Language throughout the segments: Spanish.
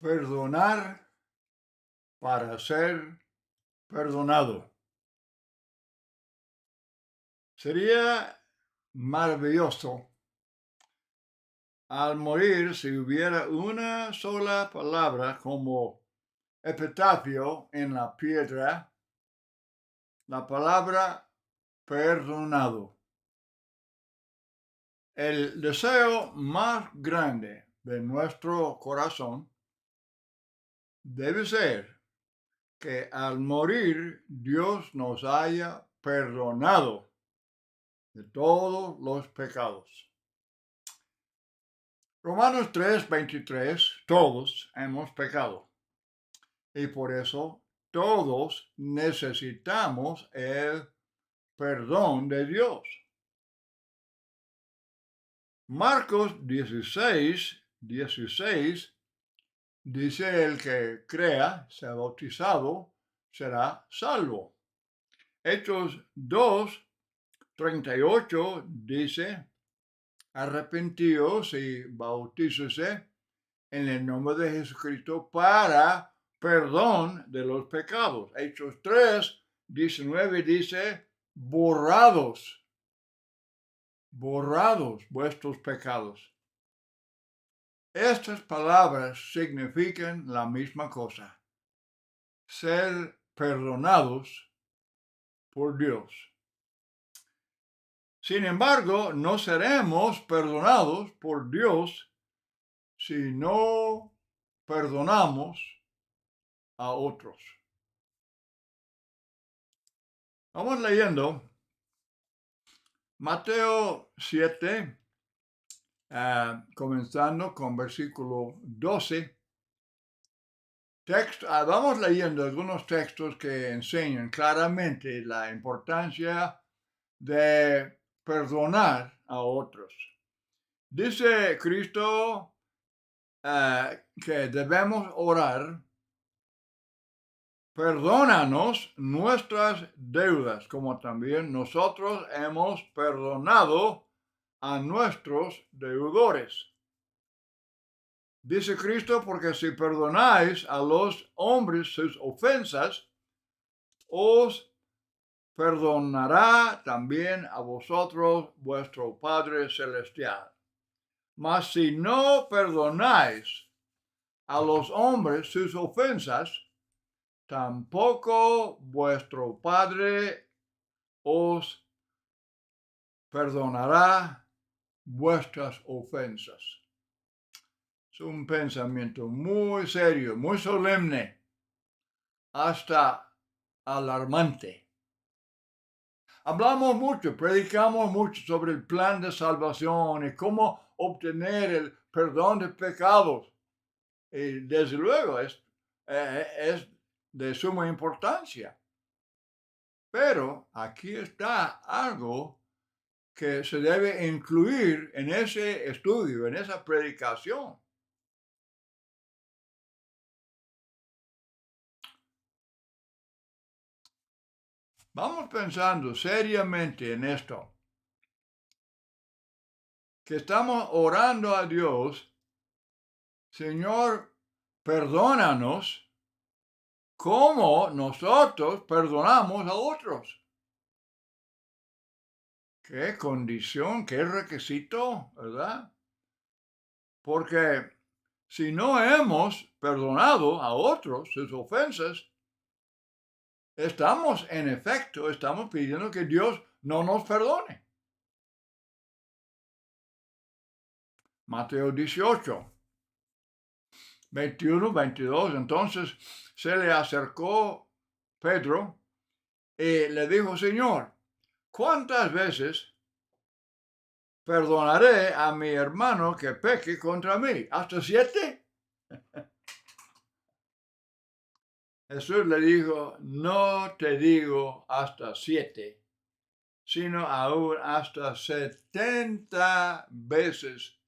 Perdonar para ser perdonado. Sería maravilloso al morir si hubiera una sola palabra como epitafio en la piedra, la palabra perdonado. El deseo más grande de nuestro corazón debe ser que al morir Dios nos haya perdonado de todos los pecados. Romanos 3:23, todos hemos pecado y por eso todos necesitamos el perdón de Dios. Marcos 16:16 dice: el que crea, sea bautizado, será salvo. Hechos 2:38 dice: arrepentíos y bautícese en el nombre de Jesucristo para perdón de los pecados. Hechos 3:19 dice: borrados vuestros pecados. Estas palabras significan la misma cosa: ser perdonados por Dios. Sin embargo, no seremos perdonados por Dios si no perdonamos a otros. Vamos leyendo Mateo 7, comenzando con versículo 12. Vamos leyendo algunos textos que enseñan claramente la importancia de perdonar a otros. Dice Cristo que debemos orar: perdónanos nuestras deudas, como también nosotros hemos perdonado a nuestros deudores. Dice Cristo: porque si perdonáis a los hombres sus ofensas, os perdonará también a vosotros vuestro Padre Celestial. Mas si no perdonáis a los hombres sus ofensas, tampoco vuestro Padre os perdonará vuestras ofensas. Es un pensamiento muy serio, muy solemne, hasta alarmante. Hablamos mucho, predicamos mucho sobre el plan de salvación y cómo obtener el perdón de pecados. Y desde luego es de suma importancia. Pero aquí está algo que se debe incluir en ese estudio, en esa predicación. Vamos pensando seriamente en esto, que estamos orando a Dios: Señor, perdónanos como nosotros perdonamos a otros. Qué condición, qué requisito, ¿verdad? Porque si no hemos perdonado a otros sus ofensas, estamos pidiendo que Dios no nos perdone. Mateo 18, 21, 22. Entonces se le acercó Pedro y le dijo: Señor, ¿cuántas veces perdonaré a mi hermano que peque contra mí? ¿Hasta 7? Jesús le dijo: no te digo hasta 7, sino aún hasta 70 veces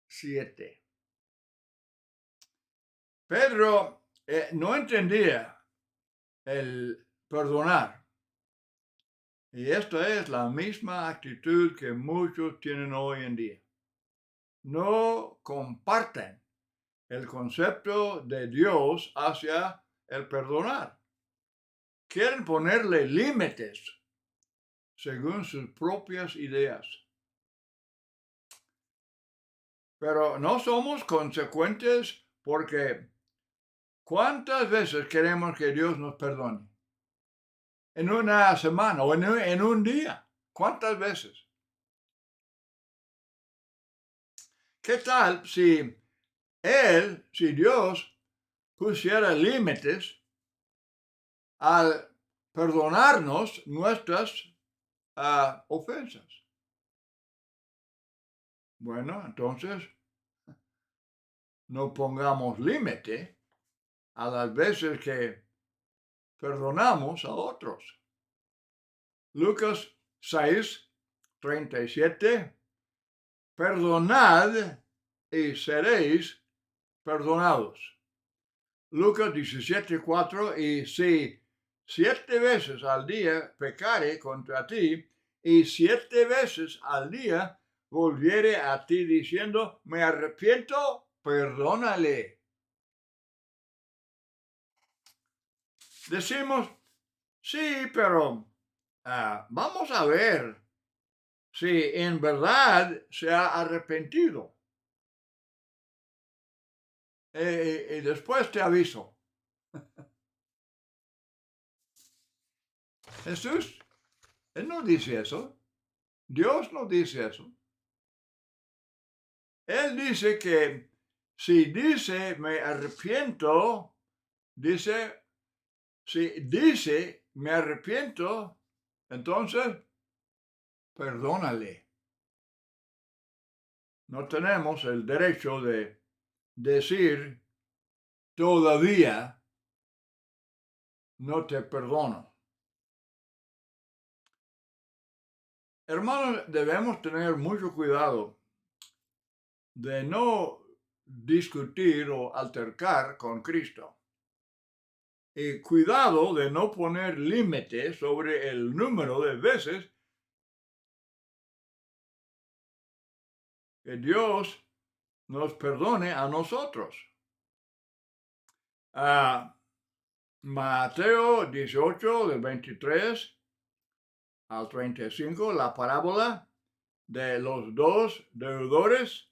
7. Pedro no entendía el perdonar. Y esta es la misma actitud que muchos tienen hoy en día. No comparten el concepto de Dios hacia el perdonar. Quieren ponerle límites según sus propias ideas. Pero no somos consecuentes porque ¿cuántas veces queremos que Dios nos perdone? En una semana o en un día. ¿Cuántas veces? ¿Qué tal si Dios pusiera límites al perdonarnos nuestras ofensas? Bueno, entonces no pongamos límite a las veces que perdonamos a otros. Lucas 6:37, perdonad y seréis perdonados. Lucas 17:4, y si 7 veces al día pecare contra ti, y 7 veces al día volviere a ti diciendo, me arrepiento, perdónale. Decimos, sí, pero vamos a ver si en verdad se ha arrepentido. Y después te aviso. Jesús, Él no dice eso. Dios no dice eso. Él dice que si dice me arrepiento, si dice me arrepiento, entonces perdónale. No tenemos el derecho de decir todavía no te perdono. Hermanos, debemos tener mucho cuidado de no discutir o altercar con Cristo. Y cuidado de no poner límites sobre el número de veces que Dios nos perdone a nosotros. Mateo 18, del 23 al 35, la parábola de los 2 deudores,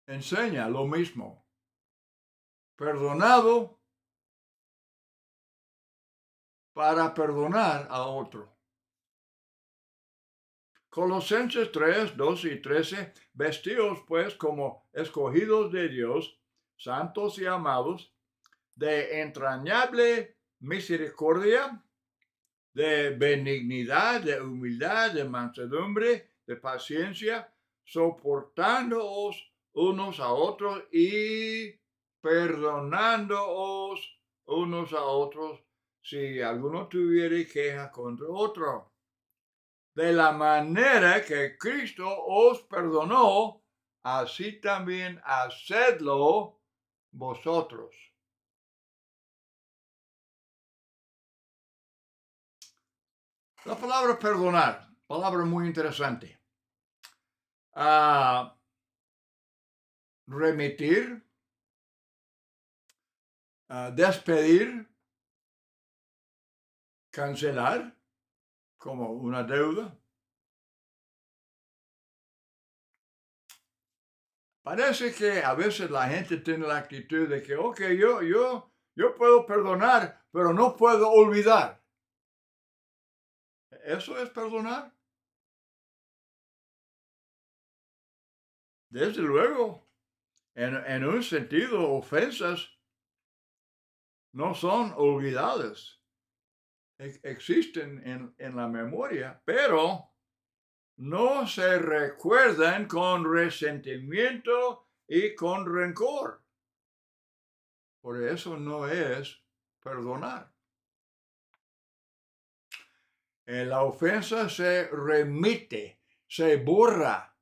enseña lo mismo. Perdonado para perdonar a otro. Colosenses 3, 12 y 13, vestidos pues como escogidos de Dios, santos y amados, de entrañable misericordia, de benignidad, de humildad, de mansedumbre, de paciencia, soportándoos unos a otros y perdonándoos unos a otros si alguno tuviere queja contra otro. De la manera que Cristo os perdonó, así también hacedlo vosotros. La palabra perdonar, palabra muy interesante. Remitir, despedir, cancelar, como una deuda. Parece que a veces la gente tiene la actitud de que, ok, yo puedo perdonar, pero no puedo olvidar. ¿Eso es perdonar? Desde luego, en un sentido, ofensas no son olvidadas. Existen en la memoria, pero no se recuerdan con resentimiento y con rencor. Por eso no es perdonar. La ofensa se remite, se borra,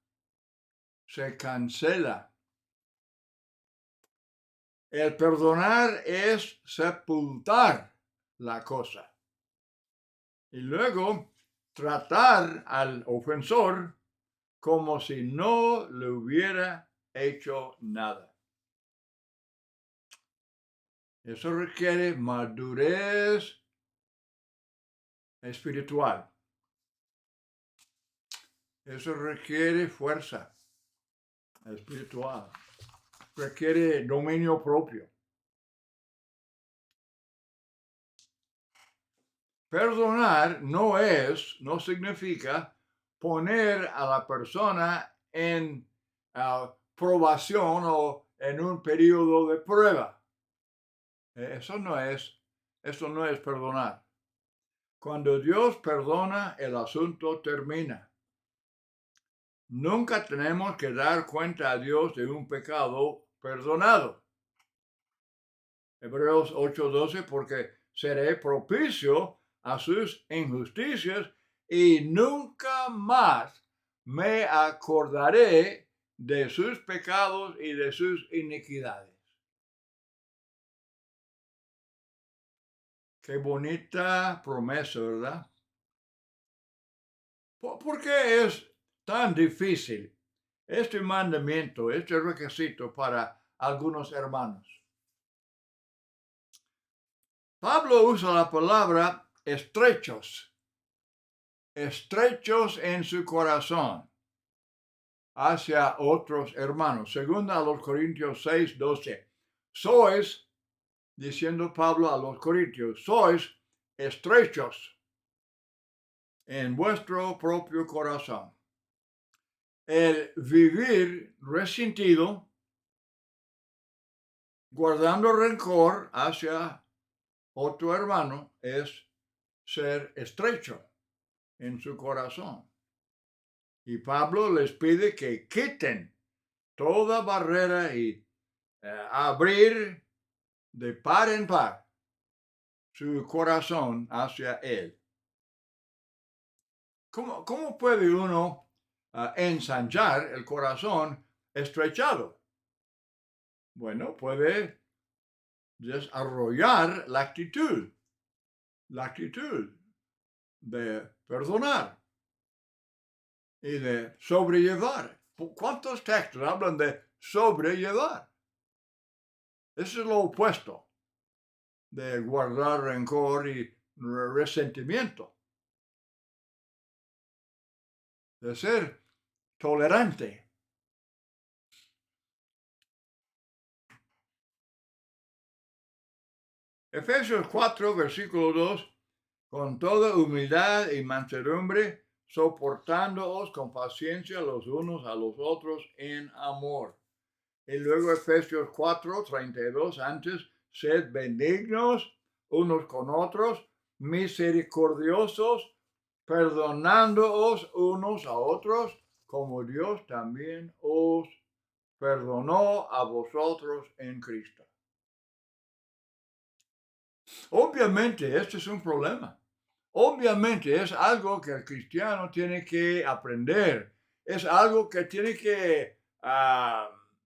se cancela. El perdonar es sepultar la cosa. Y luego tratar al ofensor como si no le hubiera hecho nada. Eso requiere madurez espiritual. Eso requiere fuerza espiritual. Requiere dominio propio. Perdonar no significa poner a la persona en probación o en un periodo de prueba. Eso no es perdonar. Cuando Dios perdona, el asunto termina. Nunca tenemos que dar cuenta a Dios de un pecado perdonado. Hebreos 8:12, porque seré propicio a sus injusticias y nunca más me acordaré de sus pecados y de sus iniquidades. Qué bonita promesa, ¿verdad? ¿Por qué es tan difícil este mandamiento, este requisito para algunos hermanos? Pablo usa la palabra estrechos en su corazón hacia otros hermanos. Segunda a los Corintios 6:12. Sois, diciendo Pablo a los Corintios, sois estrechos en vuestro propio corazón. El vivir resentido, guardando rencor hacia otro hermano, es ser estrecho en su corazón. Y Pablo les pide que quiten toda barrera y abrir de par en par su corazón hacia él. ¿Cómo puede uno ensanchar el corazón estrechado? Bueno, puede desarrollar la actitud de perdonar y de sobrellevar. ¿Cuántos textos hablan de sobrellevar? Eso es lo opuesto de guardar rencor y resentimiento. De ser tolerante. Efesios 4, versículo 2, con toda humildad y mansedumbre, soportándoos con paciencia los unos a los otros en amor. Y luego Efesios 4, 32, antes, sed benignos unos con otros, misericordiosos, perdonándoos unos a otros, como Dios también os perdonó a vosotros en Cristo. Obviamente, este es un problema. Obviamente es algo que el cristiano tiene que aprender. Es algo que tiene que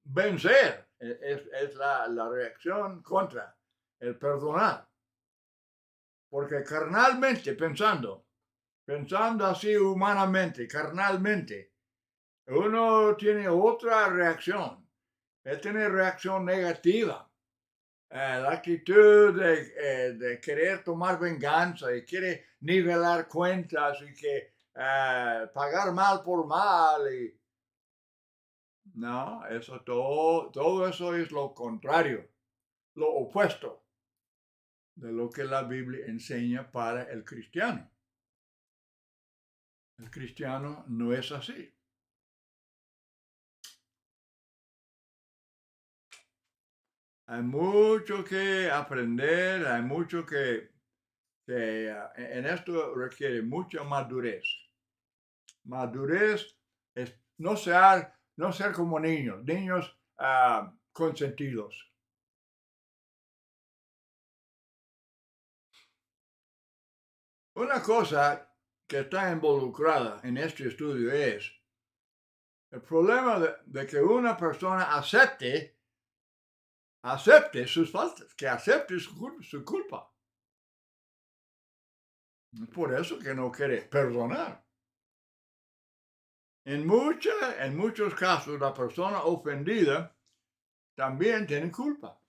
vencer. Es la reacción contra el perdonar. Porque carnalmente, pensando así humanamente, carnalmente, uno tiene otra reacción. Él tiene reacción negativa. La actitud de querer tomar venganza y quiere nivelar cuentas y que pagar mal por mal. No, eso todo eso es lo contrario, lo opuesto de lo que la Biblia enseña para el cristiano. El cristiano no es así. Hay mucho que aprender, hay mucho que en esto requiere mucha madurez. Madurez es no ser como niños consentidos. Una cosa que está involucrada en este estudio es el problema de que una persona acepte sus faltas, que acepte su culpa. Por eso que no quiere perdonar. En muchos casos, la persona ofendida también tiene culpa.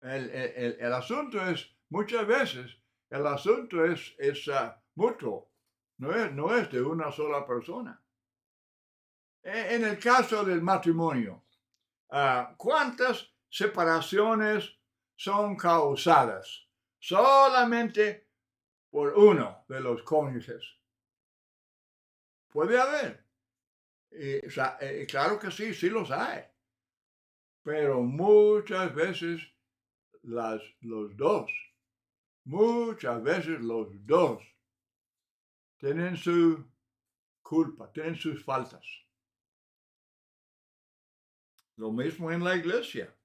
El asunto es, muchas veces, el asunto es mutuo, no es de una sola persona. En el caso del matrimonio, ¿cuántas separaciones son causadas solamente por uno de los cónyuges? Puede haber. Claro que sí, sí los hay. Pero muchas veces muchas veces los dos tienen su culpa, tienen sus faltas. Lo mismo en la iglesia.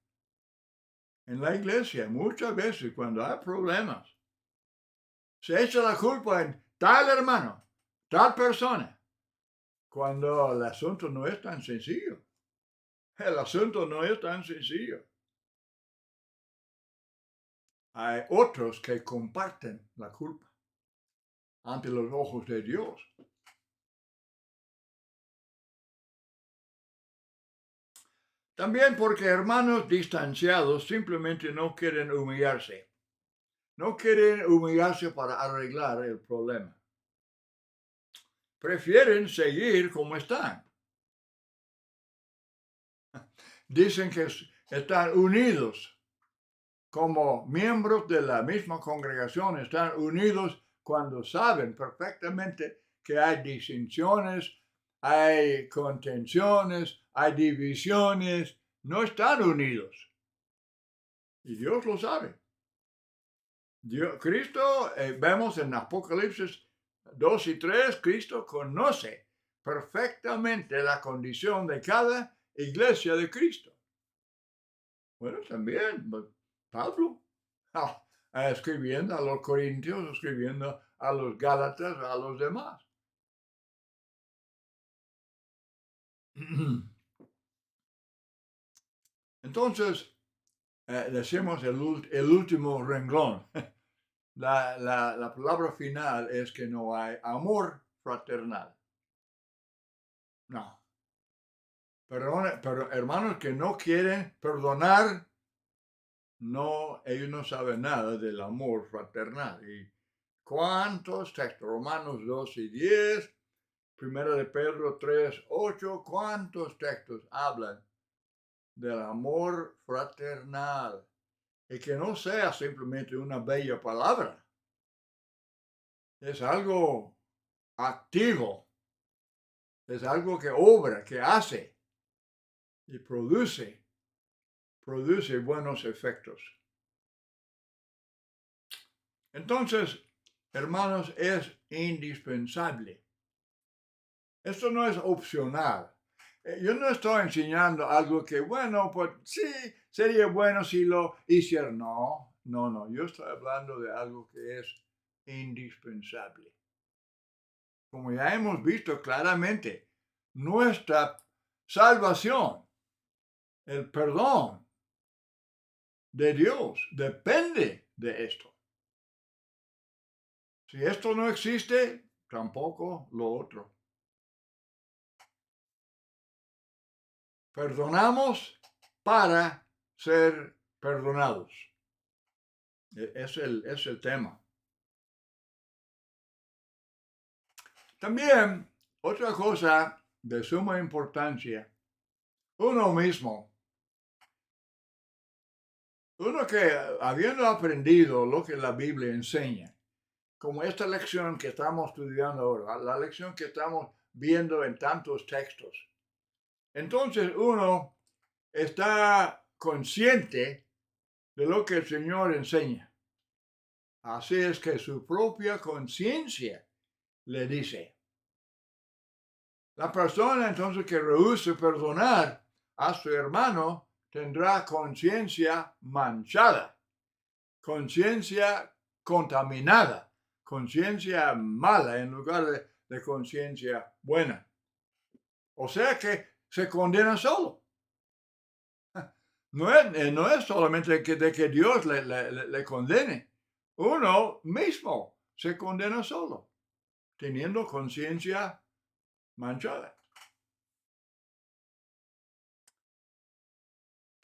En la iglesia, muchas veces cuando hay problemas, se echa la culpa en tal hermano, tal persona, cuando el asunto no es tan sencillo. El asunto no es tan sencillo. Hay otros que comparten la culpa ante los ojos de Dios. También porque hermanos distanciados simplemente no quieren humillarse. No quieren humillarse para arreglar el problema. Prefieren seguir como están. Dicen que están unidos como miembros de la misma congregación, están unidos cuando saben perfectamente que hay disensiones, hay contenciones, hay divisiones, no están unidos. Y Dios lo sabe. Cristo, vemos en Apocalipsis 2 y 3, Cristo conoce perfectamente la condición de cada iglesia de Cristo. Bueno, también Pablo, escribiendo a los corintios, escribiendo a los gálatas, a los demás. Entonces, decimos el último renglón. La palabra final es que no hay amor fraternal. No. Pero hermanos que no quieren perdonar, no, ellos no saben nada del amor fraternal. ¿Y cuántos textos? Romanos 2 y 10, Primera de Pedro 3, 8, ¿cuántos textos hablan del amor fraternal? Y que no sea simplemente una bella palabra. Es algo activo. Es algo que obra, que hace y produce buenos efectos. Entonces, hermanos, es indispensable. Esto no es opcional. Yo no estoy enseñando algo que, bueno, pues sí, sería bueno si lo hiciera. No. Yo estoy hablando de algo que es indispensable. Como ya hemos visto claramente, nuestra salvación, el perdón de Dios, depende de esto. Si esto no existe, tampoco lo otro. Perdonamos para ser perdonados. Es el tema. También, otra cosa de suma importancia, uno que habiendo aprendido lo que la Biblia enseña, como esta lección que estamos estudiando ahora, la lección que estamos viendo en tantos textos, entonces uno está consciente de lo que el Señor enseña. Así es que su propia conciencia le dice. La persona entonces que rehúse perdonar a su hermano tendrá conciencia manchada, conciencia contaminada, conciencia mala en lugar de conciencia buena. O sea que se condena solo. No es solamente de que Dios le condene. Uno mismo se condena solo, teniendo conciencia manchada.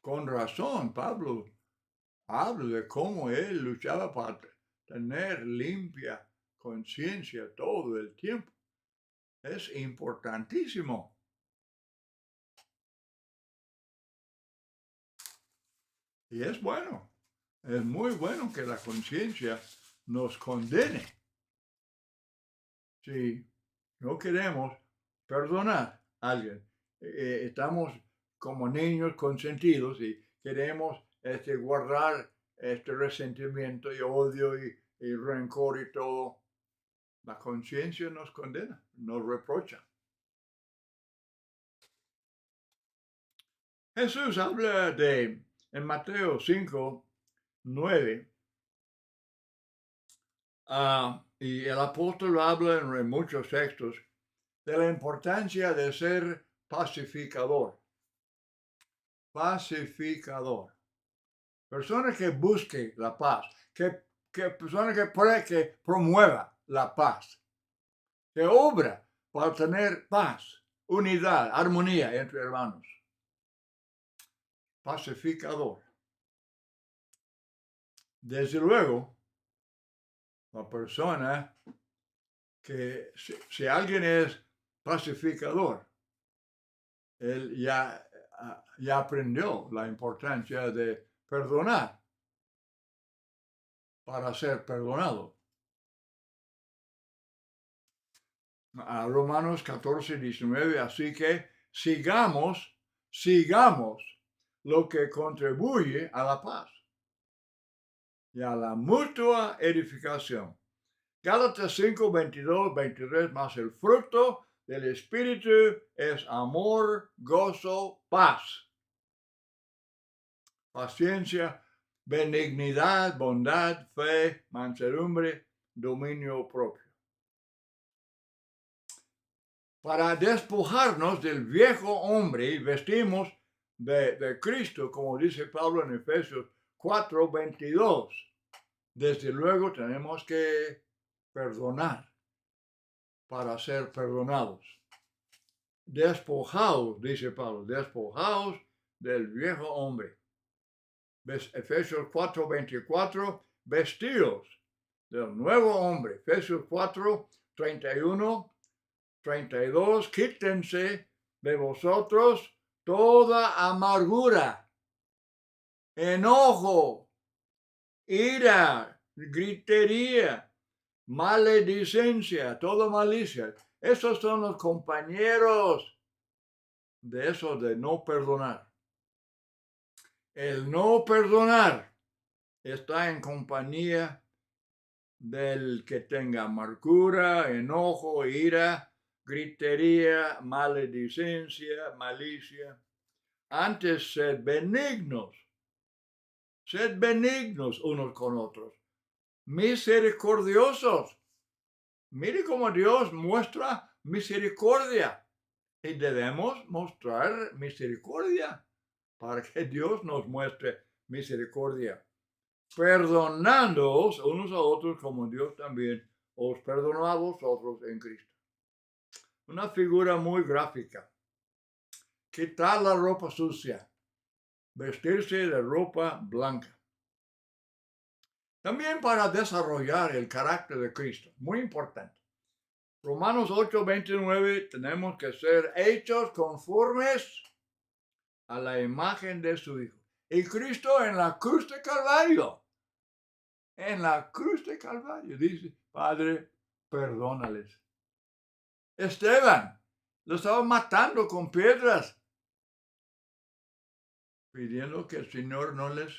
Con razón, Pablo habla de cómo él luchaba para tener limpia conciencia todo el tiempo. Es importantísimo. Y es bueno, es muy bueno que la conciencia nos condene. Si no queremos perdonar a alguien, estamos como niños consentidos y queremos guardar este resentimiento y odio y rencor y todo. La conciencia nos condena, nos reprocha. Jesús habla en Mateo 5, 9, y el apóstol habla en muchos textos de la importancia de ser pacificador. Pacificador. Persona que busque la paz, que persona que promueva la paz, que obra para tener paz, unidad, armonía entre hermanos. Pacificador. Desde luego, la persona que si alguien es pacificador, él ya aprendió la importancia de perdonar para ser perdonado. A Romanos 14, 19, así que sigamos lo que contribuye a la paz y a la mutua edificación. Gálatas 5, 22, 23, más el fruto del Espíritu es amor, gozo, paz, paciencia, benignidad, bondad, fe, mansedumbre, dominio propio. Para despojarnos del viejo hombre, vestimos de Cristo, como dice Pablo en Efesios 4, 22. Desde luego tenemos que perdonar para ser perdonados. Despojaos, dice Pablo, despojaos del viejo hombre. Efesios 4, 24, vestidos del nuevo hombre. Efesios 4, 31, 32, quítense de vosotros toda amargura, enojo, ira, gritería, maledicencia, toda malicia. Esos son los compañeros de eso de no perdonar. El no perdonar está en compañía del que tenga amargura, enojo, ira, gritería, maledicencia, malicia. Antes sed benignos unos con otros, misericordiosos. Mire cómo Dios muestra misericordia y debemos mostrar misericordia para que Dios nos muestre misericordia, perdonándoos unos a otros como Dios también os perdonó a vosotros en Cristo. Una figura muy gráfica. Quitar la ropa sucia, vestirse de ropa blanca. También para desarrollar el carácter de Cristo, muy importante. Romanos 8, 29, tenemos que ser hechos conformes a la imagen de su Hijo. Y Cristo en la cruz de Calvario, dice, Padre, perdónales. Esteban lo estaba matando con piedras, pidiendo que el Señor no les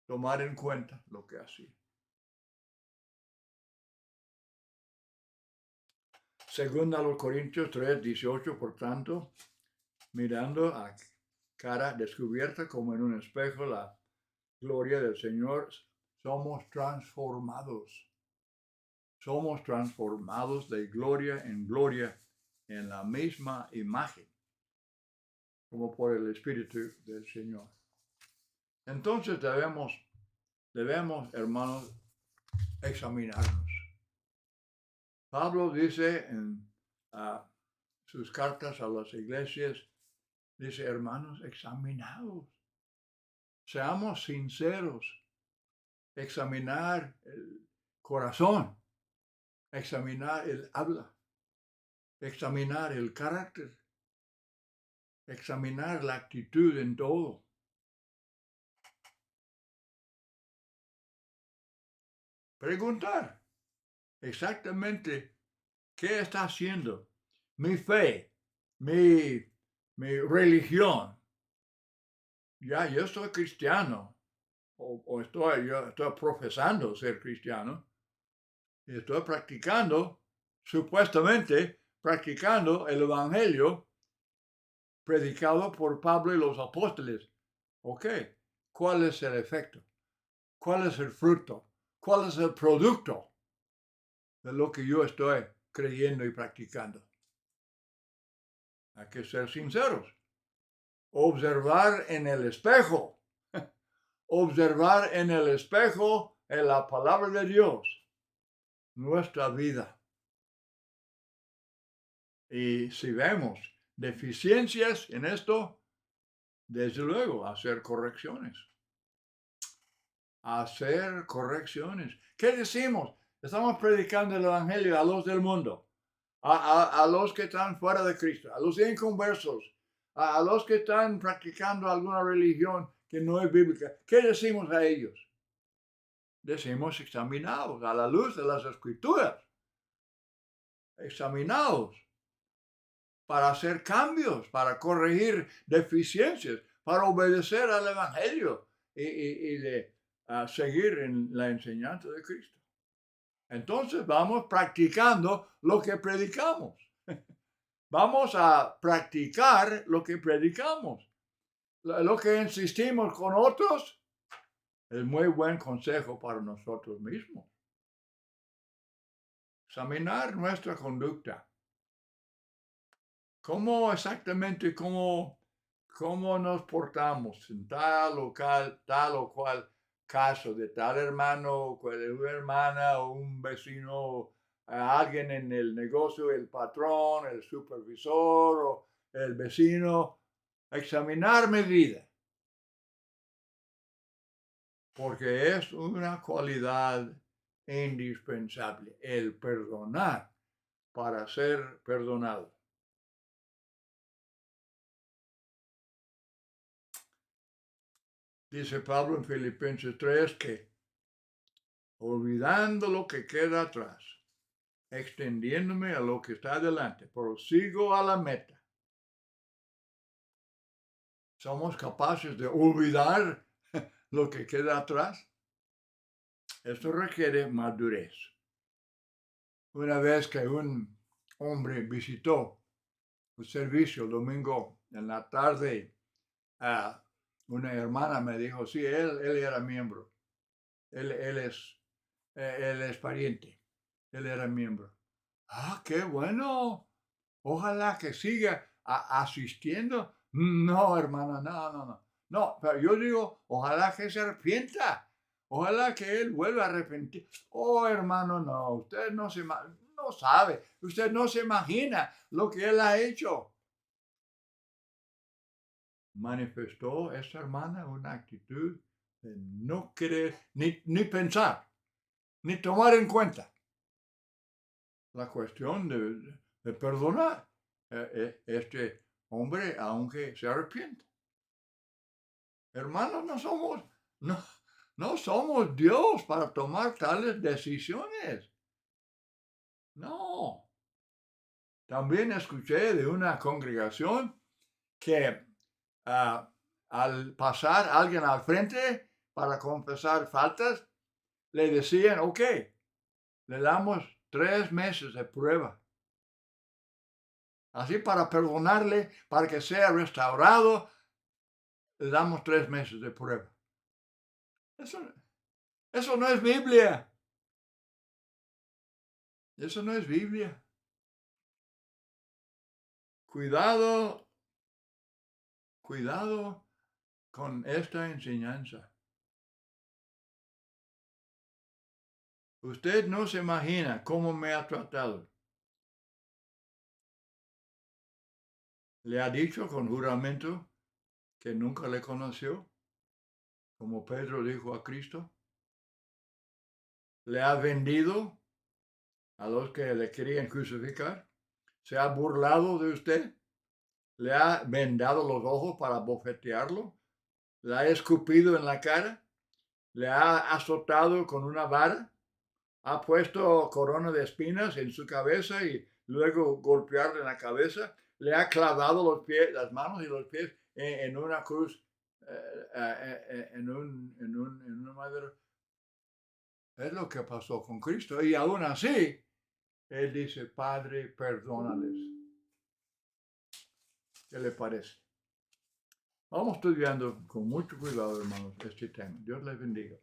tomara en cuenta lo que hacía. Segunda a los Corintios 3, 18, por tanto, mirando a cara descubierta como en un espejo la gloria del Señor, somos transformados. Somos transformados de gloria en gloria en la misma imagen, como por el Espíritu del Señor. Entonces debemos, hermanos, examinarnos. Pablo dice en sus cartas a las iglesias, dice, hermanos, examinaos, seamos sinceros, examinar el corazón, examinar el habla, examinar el carácter, examinar la actitud en todo. Preguntar exactamente qué está haciendo mi fe, mi religión. Ya, yo soy cristiano, yo estoy profesando ser cristiano, y estoy practicando, supuestamente practicando el evangelio predicado por Pablo y los apóstoles. Ok, ¿cuál es el efecto? ¿Cuál es el fruto? ¿Cuál es el producto de lo que yo estoy creyendo y practicando? Hay que ser sinceros. Observar en el espejo. Observar en el espejo, en la palabra de Dios, nuestra vida. Y si vemos deficiencias en esto, desde luego, hacer correcciones. Hacer correcciones. ¿Qué decimos? Estamos predicando el evangelio a los del mundo, a los que están fuera de Cristo, a los inconversos, a los que están practicando alguna religión que no es bíblica. ¿Qué decimos a ellos? Decimos examinados a la luz de las escrituras. Examinados para hacer cambios, para corregir deficiencias, para obedecer al evangelio y de seguir en la enseñanza de Cristo. Entonces vamos practicando lo que predicamos. Vamos a practicar lo que predicamos. Lo que insistimos con otros es muy buen consejo para nosotros mismos. Examinar nuestra conducta. ¿Cómo exactamente cómo nos portamos en tal o cual caso de tal hermano, de una hermana o un vecino, a alguien en el negocio, el patrón, el supervisor o el vecino? Examinar mi vida, porque es una cualidad indispensable, el perdonar para ser perdonado. Dice Pablo en Filipenses 3 que olvidando lo que queda atrás, extendiéndome a lo que está adelante, prosigo a la meta. ¿Somos capaces de olvidar lo que queda atrás? Esto requiere madurez. Una vez que un hombre visitó un servicio el domingo en la tarde, una hermana me dijo, sí, él era miembro, él es pariente, él era miembro. Ah, qué bueno. Ojalá que siga asistiendo. No, hermano, no. No, pero yo digo, ojalá que se arrepienta. Ojalá que él vuelva a arrepentir. Oh, hermano, no, usted no sabe, usted no se imagina lo que él ha hecho. Manifestó esa hermana una actitud de no querer ni pensar, ni tomar en cuenta la cuestión de perdonar este hombre, aunque se arrepienta. Hermanos, no somos Dios para tomar tales decisiones. No. También escuché de una congregación que al pasar alguien al frente para confesar faltas, le decían, ok, le damos 3 meses de prueba. Así para perdonarle, para que sea restaurado, le damos 3 meses de prueba. Eso no es Biblia. Eso no es Biblia. Cuidado con esta enseñanza. Usted no se imagina cómo me ha tratado. Le ha dicho con juramento que nunca le conoció, como Pedro dijo a Cristo. Le ha vendido a los que le querían crucificar. Se ha burlado de usted. Le ha vendado los ojos para bofetearlo. Le ha escupido en la cara. Le ha azotado con una vara. Ha puesto corona de espinas en su cabeza y luego golpearle en la cabeza. Le ha clavado los pies, las manos y los pies en una cruz, en un madero. Es lo que pasó con Cristo. Y aún así, Él dice, Padre, perdónales. ¿Qué le parece? Vamos estudiando con mucho cuidado, hermanos, este tema. Dios les bendiga.